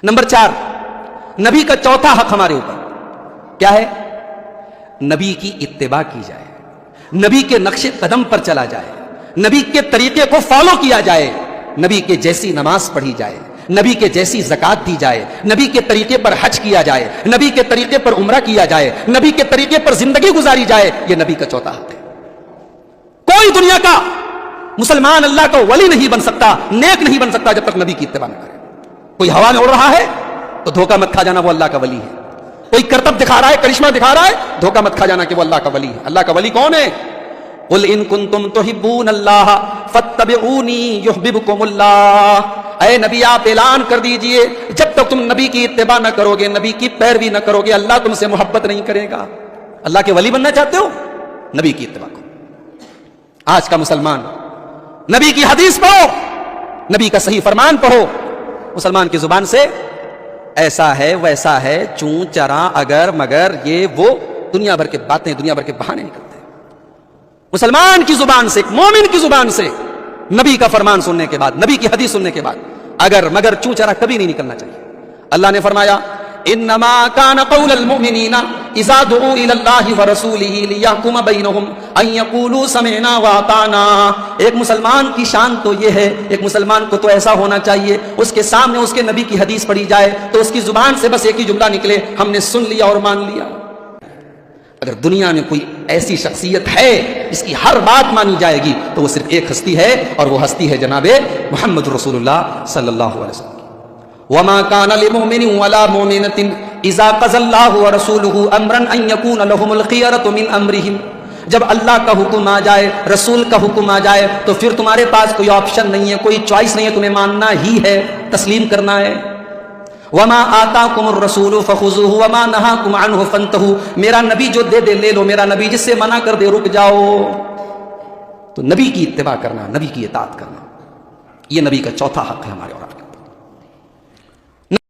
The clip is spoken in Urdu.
نمبر 4، نبی کا چوتھا حق ہمارے اوپر کیا ہے؟ نبی کی اتباع کی جائے، نبی کے نقش قدم پر چلا جائے، نبی کے طریقے کو فالو کیا جائے، نبی کے جیسی نماز پڑھی جائے، نبی کے جیسی زکات دی جائے، نبی کے طریقے پر حج کیا جائے، نبی کے طریقے پر عمرہ کیا جائے، نبی کے طریقے پر زندگی گزاری جائے. یہ نبی کا چوتھا حق ہے. کوئی دنیا کا مسلمان اللہ کا ولی نہیں بن سکتا، نیک نہیں بن سکتا جب تک نبی کی اتباع نہ کرے. کوئی ہوا میں اڑ رہا ہے تو دھوکہ مت کھا جانا وہ اللہ کا ولی ہے. کوئی کرتب دکھا رہا ہے، کرشمہ دکھا رہا ہے، دھوکہ مت کھا جانا کہ وہ اللہ کا ولی ہے. اللہ کا ولی کون ہے؟ قل ان کنتم تحبون اللہ فاتبعونی یحببکم اللہ. اے نبی آپ اعلان کر دیجئے جب تک تم نبی کی اتباع نہ کرو گے، نبی کی پیروی نہ کرو گے، اللہ تم سے محبت نہیں کرے گا. اللہ کے ولی بننا چاہتے ہو؟ نبی کی اتباع کرو. آج کا مسلمان نبی کی حدیث پڑھو، نبی کا صحیح فرمان پڑھو. مسلمان کی زبان سے ایسا ہے ویسا ہے، چون چراں اگر مگر یہ وہ دنیا بھر کے باتیں، دنیا بھر کے بہانے نکلتے. مسلمان کی زبان سے، ایک مومن کی زبان سے نبی کا فرمان سننے کے بعد، نبی کی حدیث سننے کے بعد اگر مگر چون چرا کبھی نہیں نکلنا چاہیے. اللہ نے فرمایا انما كان قول المؤمنين اذا دعوا الى الله ورسوله ليحكم بينهم ان يقولوا سمعنا واطعنا. ایک مسلمان کی شان تو یہ ہے، ایک مسلمان کو تو ایسا ہونا چاہیے اس کے سامنے اس کے نبی کی حدیث پڑھی جائے تو اس کی زبان سے بس ایک ہی جملہ نکلے، ہم نے سن لیا اور مان لیا. اگر دنیا میں کوئی ایسی شخصیت ہے جس کی ہر بات مانی جائے گی تو وہ صرف ایک ہستی ہے، اور وہ ہستی ہے جناب محمد رسول اللہ صلی اللہ علیہ وسلم. وما كان لمؤمن ولا مؤمنة اذا قضى الله ورسوله امرا ان يكون لهم الخيرة من امرهم. جب اللہ کا حکم آ جائے، رسول کا حکم آ جائے تو پھر تمہارے پاس کوئی آپشن نہیں ہے، کوئی چوائس نہیں ہے، تمہیں ماننا ہی ہے، تسلیم کرنا ہے. وما آتاکم الرسول فخذوه وما نهاکم عنه فانتهوا. میرا نبی جو دے دے لے لو، میرا نبی جس سے منع کر دے رک جاؤ. تو نبی کی اتباع کرنا، نبی کی اطاعت کرنا، یہ نبی کا چوتھا حق ہے ہمارے اور